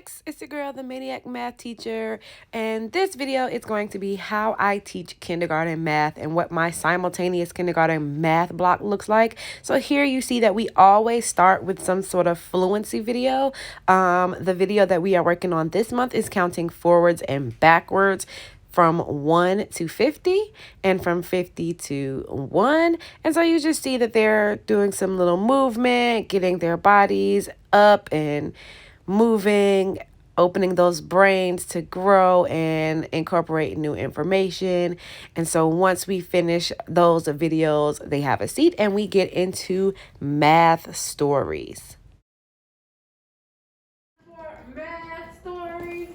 Max. It's your girl, the Maniac Math Teacher, and this video is going to be how I teach kindergarten math and what my simultaneous kindergarten math block looks like. So here you see that we always start with some sort of fluency video. The video that we are working on this month is counting forwards and backwards from 1 to 50 and from 50 to 1. And so you just see that they're doing some little movement, getting their bodies up and moving, opening those brains to grow and incorporate new information. And so once we finish those videos, they have a seat and we get into math stories. Math stories.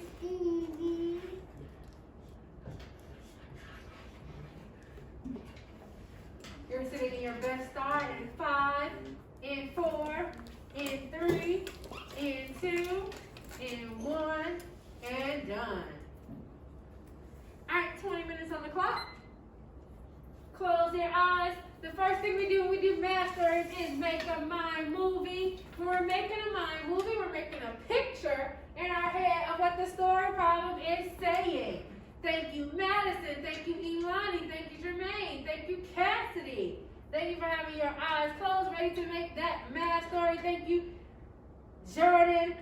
You're sitting in your best start in 5, in 4, in 3, in 2, in 1, and done. All right, 20 minutes on the clock. Close your eyes. The first thing we do when we do math stories is make a mind movie. When we're making a mind movie, we're making a picture in our head of what the story problem is saying. Thank you, Madison. Thank you, Imani. Thank you, Jermaine. Thank you, Cassidy. Thank you for having your eyes closed, ready to make that math story. Thank you, Jordan.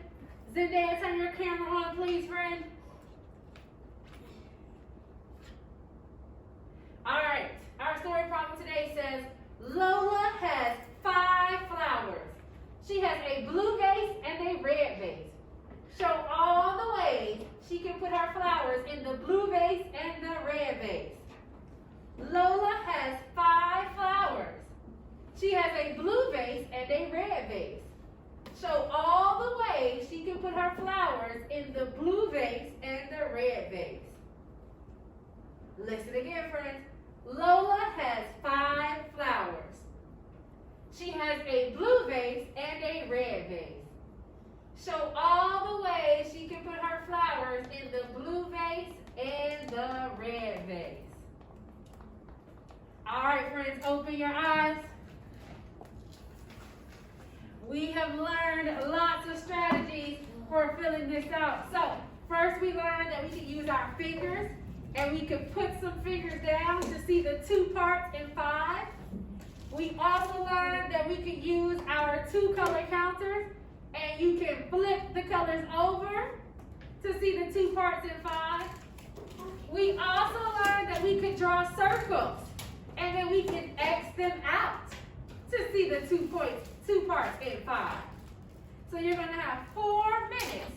Zendaya, turn your camera on, please, friend. All right, our story problem today says, Lola has 5 flowers. She has a blue vase and a red vase. Show all the ways she can put her flowers in the blue vase and the red vase. Lola has 5 flowers. She has a blue vase and a red vase. Show all the ways she can put her flowers in the blue vase and the red vase. Listen again, friends. Lola has 5 flowers. She has a blue vase and a red vase. Show all the ways she can put her flowers in the blue vase and the red vase. All right, friends, open your eyes. We have learned lots of strategies for filling this out. So, first we learned that we could use our fingers and we could put some fingers down to see the 2 parts in 5. We also learned that we could use our 2 color counters and you can flip the colors over to see the 2 parts in 5. We also learned that we could draw circles and then we can X them out to see the 2 parts in 5. So you're going to have 4 minutes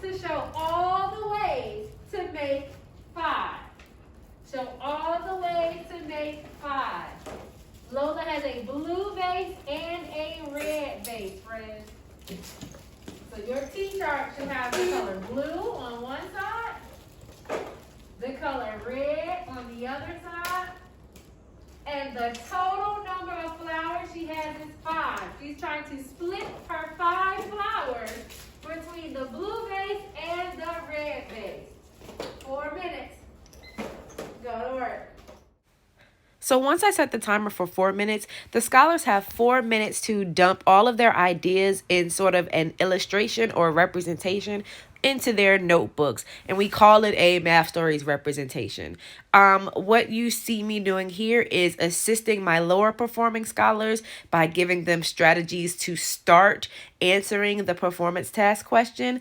to show all the ways to make 5. Show all the ways to make 5. Lola has a blue vase and a red vase, friends. So your T-chart should have the color blue on one side, the color red on the other side, and the total number of flowers she has is 5. She's trying to split her 5 flowers between the blue vase and the red vase. 4 minutes. Go to work. So once I set the timer for 4 minutes, the scholars have 4 minutes to dump all of their ideas in sort of an illustration or representation into their notebooks, and we call it a math stories representation. What you see me doing here is assisting my lower performing scholars by giving them strategies to start answering the performance task question.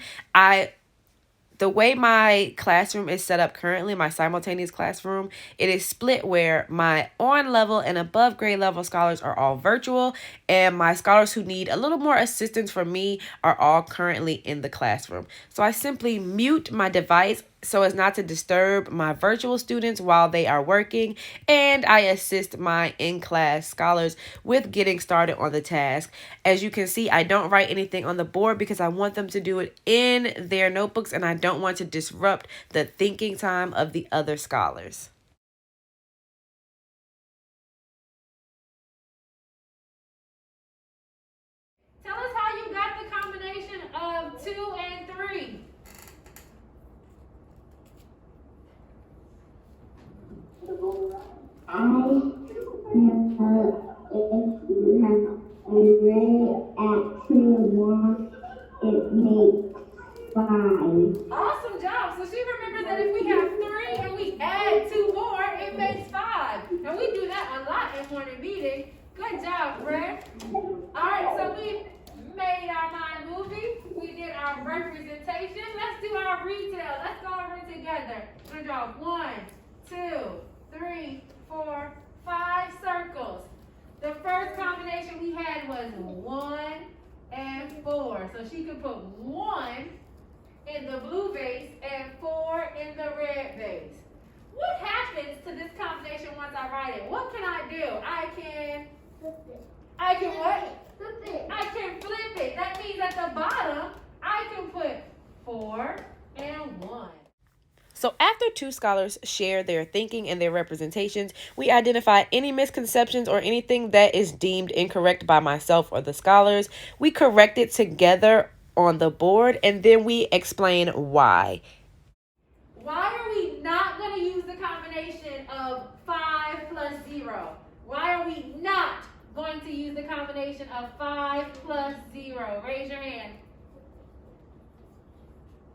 The way my classroom is set up currently, my simultaneous classroom, it is split where my on level and above grade level scholars are all virtual, and my scholars who need a little more assistance from me are all currently in the classroom. So I simply mute my device so as not to disturb my virtual students while they are working, and I assist my in-class scholars with getting started on the task. As you can see, I don't write anything on the board because I want them to do it in their notebooks and I don't want to disrupt the thinking time of the other scholars. Tell us how you got the combination of 2 and 3. I have if you have an array at 2 and 1, it makes 5. Awesome job. So she remembers that if we have 3 and we add 2 more, it makes 5. And we do that a lot in morning meeting. Good job, Fred. All right, so we made our mind movie. We did our representation. Let's do our retail. Let's go over it together. We're gonna draw 1, 2, 3, 4, 5 circles. The first combination we had was 1 and 4. So she could put 1 in the blue vase and 4 in the red vase. What happens to this combination once I write it? What can I do? I can what? Flip it. I can flip it. That means at the bottom, I can put 4 and 1. So after 2 scholars share their thinking and their representations, we identify any misconceptions or anything that is deemed incorrect by myself or the scholars. We correct it together on the board, and then we explain why. Why are we not going to use the combination of 5 plus 0? Why are we not going to use the combination of 5 plus 0? Raise your hand.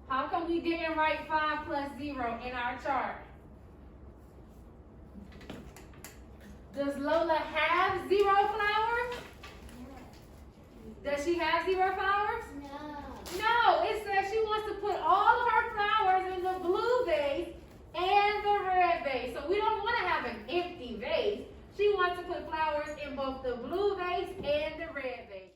How come we didn't write 5 plus 0 in our chart? Does Lola have 0 flowers? Does she have 0 flowers? No, it says she wants to put all of her flowers in the blue vase and the red vase. So we don't want to have an empty vase. She wants to put flowers in both the blue vase and the red vase.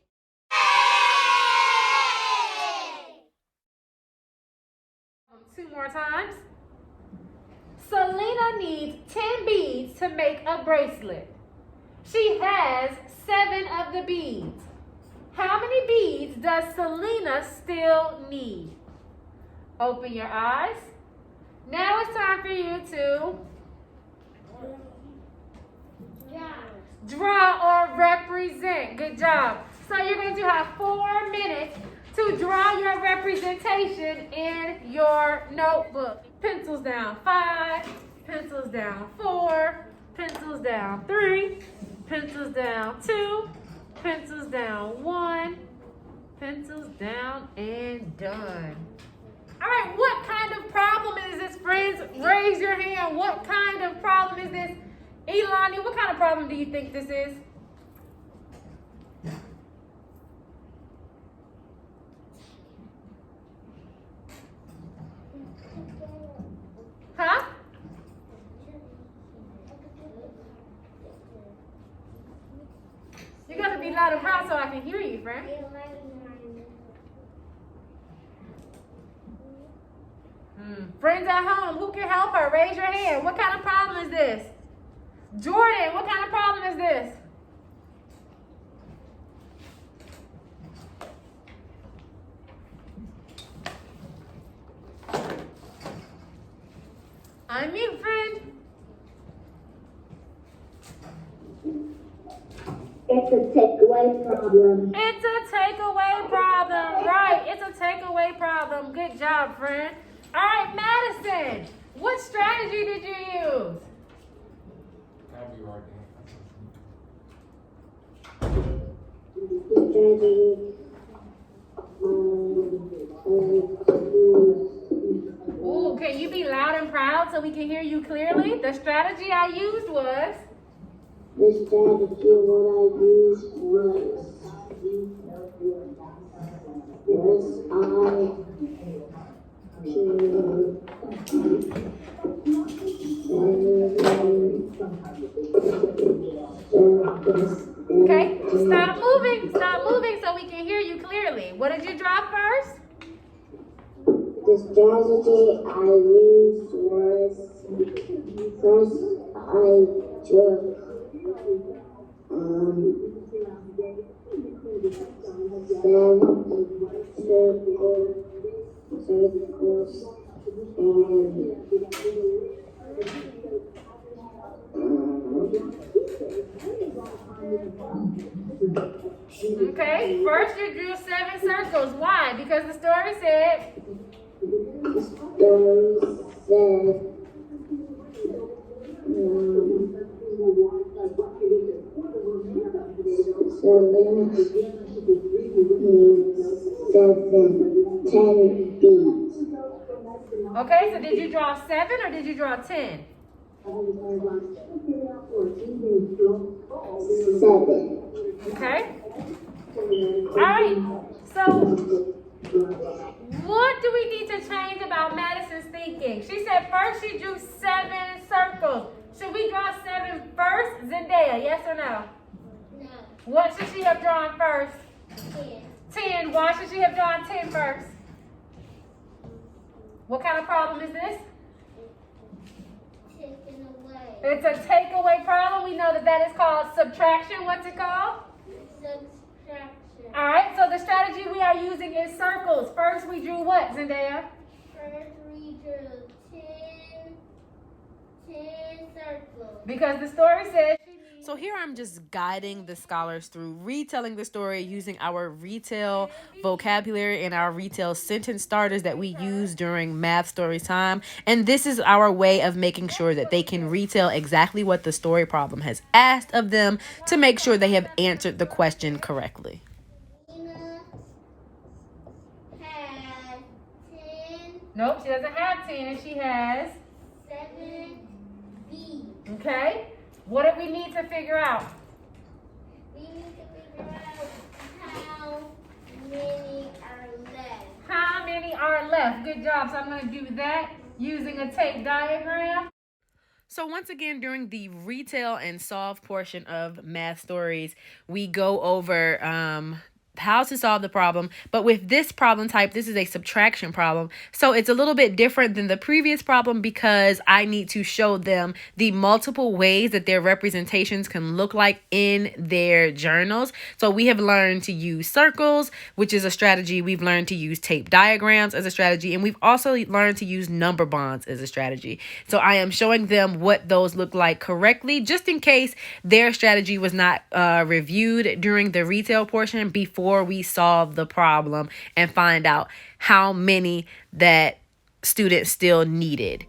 Two more times. Selena needs 10 beads to make a bracelet. She has 7 of the beads. How many beads does Selena still need? Open your eyes. Now it's time for you to draw or represent. Good job. So you're going to have 4 minutes to draw your representation in your notebook. Pencils down 5, pencils down 4, pencils down 3, pencils down 2, pencils down 1, pencils down, and done. All right, what kind of problem is this, friends? Raise your hand. What kind of problem is this? Elani, what kind of problem do you think this is? Huh? You got to be loud and proud so I can hear you, friend. Friends at home, who can help her? Raise your hand. What kind of problem is this? Jordan, what kind of problem is this? Unmute, friend. It's a takeaway problem. It's a takeaway problem. Right, it's a takeaway problem. Good job, friend. All right, Madison, what strategy did you use? Ooh, can you be loud and proud so we can hear you clearly? The strategy I used was? The strategy what I used was Okay, stop moving so we can hear you clearly. What did you draw first? The strategy I used was first I took 7 circles Okay, first you drew 7 circles. Why? Because the story said Selena needs 10 beads. Okay, so did you draw 7 or did you draw 10? 7. Okay. All right. So what do we need to change about Madison's thinking? She said first she drew 7 circles. Should we draw 7 first, Zendaya? Yes or no? No. What should she have drawn first? 10. 10. Why should she have drawn 10 first? What kind of problem is this? Taken away. It's a takeaway problem. We know that is called subtraction. What's it called? Subtraction. All right, so the strategy we are using is circles. First, we drew what, Zendaya? First we drew 10 circles. Because the story says she needs. So here I'm just guiding the scholars through retelling the story using our retail vocabulary and our retail sentence starters that we use during math story time. And this is our way of making sure that they can retell exactly what the story problem has asked of them to make sure they have answered the question correctly. Nina has 10, Nope, she doesn't have 10. She has. 7 B. Okay. What do we need to figure out? We need to figure out how many are left. How many are left? Good job. So I'm going to do that using a tape diagram. So once again, during the retell and solve portion of math stories, we go over how to solve the problem. But with this problem type, this is a subtraction problem. So it's a little bit different than the previous problem because I need to show them the multiple ways that their representations can look like in their journals. So we have learned to use circles, which is a strategy. We've learned to use tape diagrams as a strategy. And we've also learned to use number bonds as a strategy. So I am showing them what those look like correctly, just in case their strategy was not reviewed during the retail portion before we solve the problem and find out how many that students still needed